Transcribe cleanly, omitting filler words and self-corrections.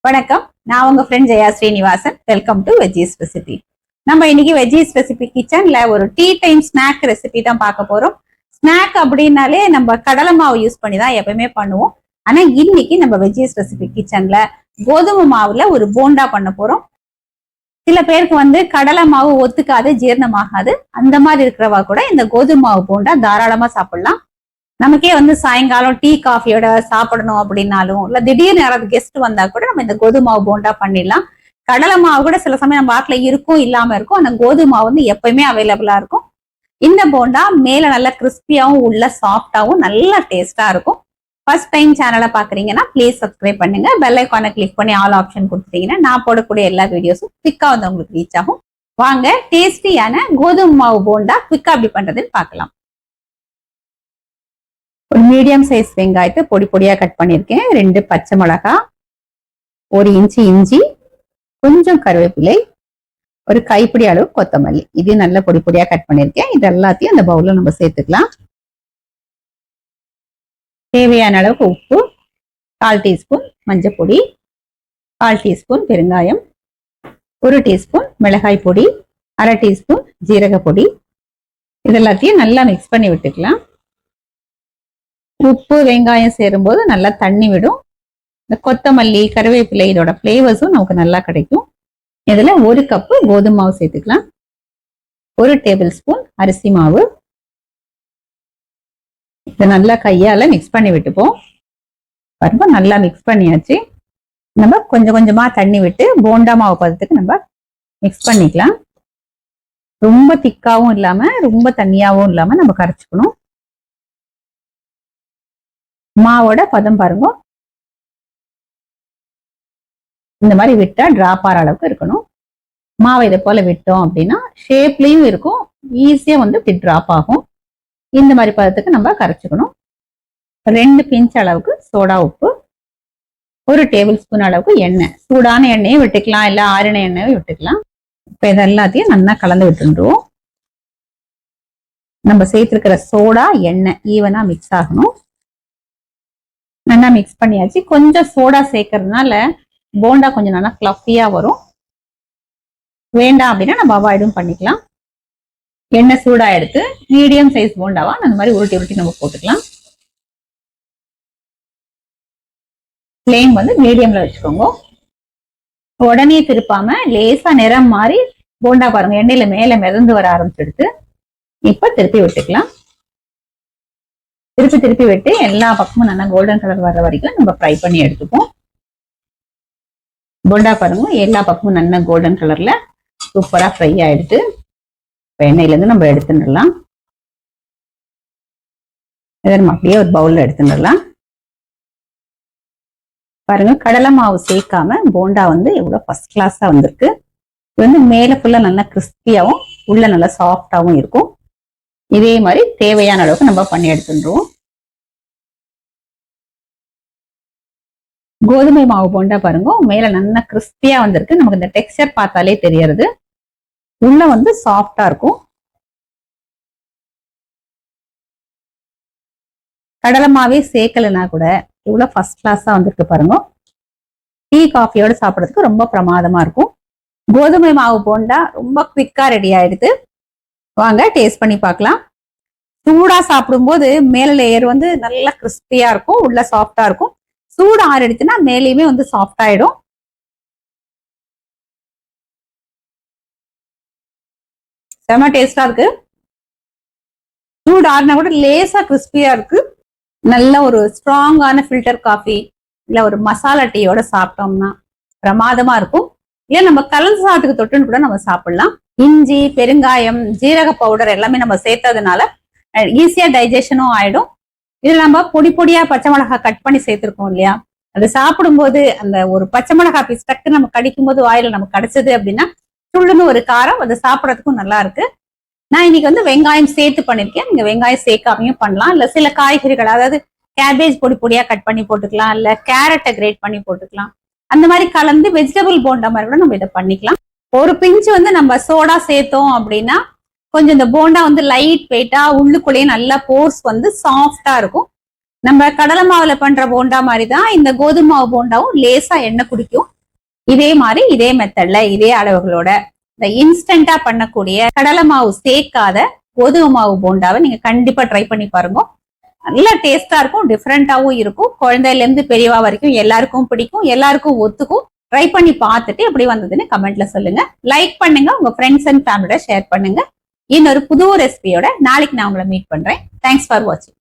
வணக்கம், நான் உங்க friend Jaya Srinivasan. Welcome to veggies recipe. நம்ம இன்னைக்கு வெஜ்ஜீஸ் ரெசிபி கிச்சன்ல ஒரு டீ டைம் ஸ்நாக் ரெசிபி தான் பார்க்க போறோம். ஸ்நாக் அப்படின்னாலே நம்ம கடலை மாவு யூஸ் பண்ணி தான் எப்பவுமே பண்ணுவோம். ஆனா இன்னைக்கு நம்ம வெஜ்ஜீஸ் ரெசிபி கிச்சன்ல கோதுமை மாவுல ஒரு போண்டா பண்ண போறோம். சில பேருக்கு கடலை மாவு ஒத்துக்காது, ஜீரணமாகாது. அந்த மாதிரி இருக்கிறவா கூட இந்த கோதுமை மாவு போண்டா தாராளமா சாப்பிடலாம். நமக்கே சாயங்காலம் டீ காஃபியோட சாப்பிடணும் அப்படின்னாலும், இல்ல திடீர்னு யாராவது கெஸ்ட் வந்தா கூட நம்ம இந்த கோதுமை மாவு போண்டா பண்ணிடலாம். கடலை மாவு கூட சில சமயம் நம்ம ஆட்டில இருக்கும், இல்லாம இருக்கும். ஆனா கோதுமை மாவு எப்பயுமே அவைலபிளா இருக்கும். இந்த போண்டா மேல நல்லா கிறிஸ்பியாவும் உள்ள சாஃப்டாவும் நல்லா டேஸ்டா இருக்கும். ஃபர்ஸ்ட் டைம் சேனலை பாக்குறீங்கன்னா ப்ளீஸ் சப்ஸ்கிரைப் பண்ணுங்க. பெல் ஐக்கானை கிளிக் பண்ணி ஆல் ஆப்ஷன் கொடுத்துட்டீங்கன்னா நான் போடக்கூடிய எல்லா வீடியோஸும் குவிக்கா உங்களுக்கு ரீச் ஆகும். வாங்க டேஸ்டியான கோதுமை மாவு போண்டா குவிக்கா எப்படி பண்றதுன்னு பார்க்கலாம். ஒரு மீடியம் சைஸ் வெங்காயத்தை பொடி பொடியா கட் பண்ணிருக்கேன். 2 பச்சை மிளகாய், 1 இன்ச்சு இஞ்சி, கொஞ்சம் கருவேப்பிலை, ஒரு கைப்பிடி அளவு கொத்தமல்லி, இது நல்ல பொடி பொடியா கட் பண்ணிருக்கேன். இது எல்லாத்தையும் அந்த பவுல்ல நம்ம சேர்த்துக்கலாம். தேவையான அளவுக்கு உப்பு, 1/4 டீஸ்பூன் மஞ்சள் பொடி, 1/4 டீஸ்பூன் பெருங்காயம், 1 டீஸ்பூன் மிளகாய் பொடி, 1/2 டீஸ்பூன் ஜீரக பொடி. இது எல்லாத்தையும் நல்லா மிக்ஸ் பண்ணி விட்டுக்கலாம். உப்பு வெங்காயம் சேரும்போது நல்லா தண்ணி விடும். இந்த கொத்தமல்லி கருவேப்பிலை இதோட ஃபிளேவர்ஸும் நமக்கு நல்லா கிடைக்கும். இதுல 1 கப்பு கோதுமை மாவு சேர்த்துக்கலாம். 1 டேபிள் ஸ்பூன் அரிசி மாவு. இதை நல்லா கையால மிக்ஸ் பண்ணி விட்டுப்போம். பாருங்க, நல்லா மிக்ஸ் பண்ணியாச்சு. நம்ம கொஞ்சம் கொஞ்சமா தண்ணி விட்டு போண்டா மாவு பதத்துக்கு நம்ம மிக்ஸ் பண்ணிக்கலாம். ரொம்ப திக்காவும் இல்லாம ரொம்ப தண்ணியாவும் இல்லாம நம்ம கரைச்சிக்கணும். மாவோட பதம் பாருங்க, இந்த மாதிரி விட்டா டிராப் ஆகிற அளவுக்கு இருக்கணும். மாவை இதை போல விட்டோம் அப்படின்னா ஷேப்லயும் இருக்கும், ஈஸியா இப்படி டிராப் ஆகும். இந்த மாதிரி பதத்துக்கு நம்ம கரைச்சிக்கணும். 2 பிஞ்ச் அளவுக்கு சோடா உப்பு, 1 டேபிள் ஸ்பூன் அளவுக்கு எண்ணெய். சூடான எண்ணெயும் விட்டுக்கலாம், இல்ல ஆறின எண்ணெயும் விட்டுக்கலாம். இப்ப இது எல்லாத்தையும் நல்லா கலந்து விட்டுருவோம். நம்ம சேர்த்திருக்கிற சோடா எண்ணெய் ஈவனா மிக்ஸ் ஆகணும். நல்லா மிக்ஸ் பண்ணியாச்சு. கொஞ்சம் சோடா சேர்க்கறதுனால போண்டா கொஞ்சம் நல்லா ஃப்ளஃபியா வரும். வேண்டாம் அப்படின்னா நம்ம அவாய்டும் பண்ணிக்கலாம். எண்ணெய் சூடா எடுத்து மீடியம் சைஸ் போண்டாவா அந்த மாதிரி உருட்டி உருட்டி நம்ம போட்டுக்கலாம். ஃப்ளேம் மீடியம்ல வச்சுக்கோங்க. உடனே திருப்பாம லேசா நிறம் மாறி போண்டா பாருங்க எண்ணெயில மேல மிதந்து வர ஆரம்பிச்செடுத்து இப்ப திருப்பி விட்டுக்கலாம். திருப்பி விட்டு எல்லா பக்கமும் நல்லா கோல்டன் கலர் வர்ற வரைக்கும் நம்ம ஃப்ரை பண்ணி எடுத்துப்போம். போண்டா பாருங்க எல்லா பக்கமும் நல்லா கோல்டன் கலர்ல சூப்பரா ஃப்ரை ஆயிடுச்சு. எண்ணெயில இருந்து நம்ம எடுத்துடலாம். இதை நம்ம அப்படியே ஒரு பவுல்ல எடுத்துடலாம். பாருங்க, கடலை மாவு சேர்க்காம போண்டா எவ்வளவு ஃபர்ஸ்ட் கிளாஸா வந்திருக்கு. இது மேல ஃபுல்லா நல்லா கிறிஸ்பியாவும் உள்ள நல்லா சாஃப்டாவும் இருக்கும். இதே மாதிரி தேவையான அளவுக்கு நம்ம பண்ணி எடுத்துடுவோம். கோதுமை மாவு போண்டா பாருங்க மேல நல்லா கிறிஸ்பியா வந்திருக்கு. நமக்கு இந்த டெக்ஸ்சர் பார்த்தாலே தெரியறது. உள்ள சாஃப்டா இருக்கும். கடலை மாவே சேர்க்கலனா கூட இவ்வளவு ஃபர்ஸ்ட் கிளாஸா வந்திருக்கு பாருங்க. டீ காஃபியோட சாப்பிடறதுக்கு ரொம்ப பிரமாதமா இருக்கும். கோதுமை மாவு போண்டா ரொம்ப குவிக்கா ரெடி ஆயிடுது. வாங்க டேஸ்ட் பண்ணி பார்க்கலாம். சூடா சாப்பிடும்போது மேல லேயர் நல்லா கிறிஸ்பியா இருக்கும், உள்ள சாஃப்டா இருக்கும். சூடு ஆறிடுச்சுன்னா மேலேயுமே சாஃப்ட் ஆயிடும். செம டேஸ்டா இருக்கு. சூடு ஆறினா கூட லேசா கிறிஸ்பியா இருக்கு. நல்ல ஒரு ஸ்ட்ராங்கான ஃபில்டர் காஃபி இல்ல ஒரு மசாலா டீயோட சாப்பிட்டோம்னா பிரமாதமா இருக்கும். இல்ல நம்ம கலந்து சாதத்துக்கு தொட்டுன்னு கூட நம்ம சாப்பிடலாம். இஞ்சி பெருங்காயம் ஜீரக பவுடர் எல்லாமே நம்ம சேர்த்ததுனால ஈஸியா டைஜஷனும் ஆயிடும். இதுல நம்ம பொடி பொடியா பச்சை மிளகாய் கட் பண்ணி சேர்த்திருக்கோம் இல்லையா, அது சாப்பிடும்போது அந்த ஒரு பச்சை மிளகாய் பீஸ் டக்கு நம்ம கடிக்கும் போது வாயில நமக்கு கிடைச்சது அப்படின்னா சுள்ளுன்னு ஒரு காரம், அது சாப்பிடறதுக்கும் நல்லா இருக்கு. நான் இன்னைக்கு வெங்காயம் சேர்த்து பண்ணிருக்கேன். நீங்க வெங்காயம் சேர்க்காமையும் பண்ணலாம். இல்ல சில காய்கறிகள், அதாவது கேபேஜ் பொடி பொடியா கட் பண்ணி போட்டுக்கலாம், இல்ல கேரட்டை கிரேட் பண்ணி போட்டுக்கலாம். அந்த மாதிரி கலந்து வெஜிடபிள் போண்டா மாதிரி கூட நம்ம இதை பண்ணிக்கலாம். ஒரு பிஞ்சு நம்ம சோடா சேர்த்தோம் அப்படின்னா கொஞ்சம் இந்த போண்டா லைட் வெயிட்டா உள்ளுக்குள்ளேயே நல்லா போர்ஸ் சாஃப்டா இருக்கும். நம்ம கடலை மாவுல பண்ற போண்டா மாதிரி தான் இந்த கோதுமை மாவு போண்டாவும் லேசா எண்ணெய் குடிக்கும். இதே மாதிரி இதே மெத்தட்ல இதே அளவுகளோட இந்த இன்ஸ்டன்டா பண்ணக்கூடிய கடலை மாவு சேர்க்காத கோதுமை மாவு போண்டாவை நீங்க கண்டிப்பா ட்ரை பண்ணி பாருங்க. நல்ல டேஸ்டா இருக்கும், டிஃப்ரெண்டாவும் இருக்கும். குழந்தையில இருந்து பெரியவா வரைக்கும் எல்லாருக்கும் பிடிக்கும், எல்லாருக்கும் ஒத்துக்கும். ட்ரை பண்ணி பார்த்துட்டு எப்படி வந்ததுன்னு கமெண்ட்ல சொல்லுங்க. லைக் பண்ணுங்க, உங்க ஃப்ரெண்ட்ஸ் அண்ட் ஃபேமிலியோட ஷேர் பண்ணுங்க. இன்னொரு புது ரெசிபியோட நாளைக்கு நான் உங்களை மீட் பண்றேன். தேங்க்ஸ் ஃபார் வாட்சிங்.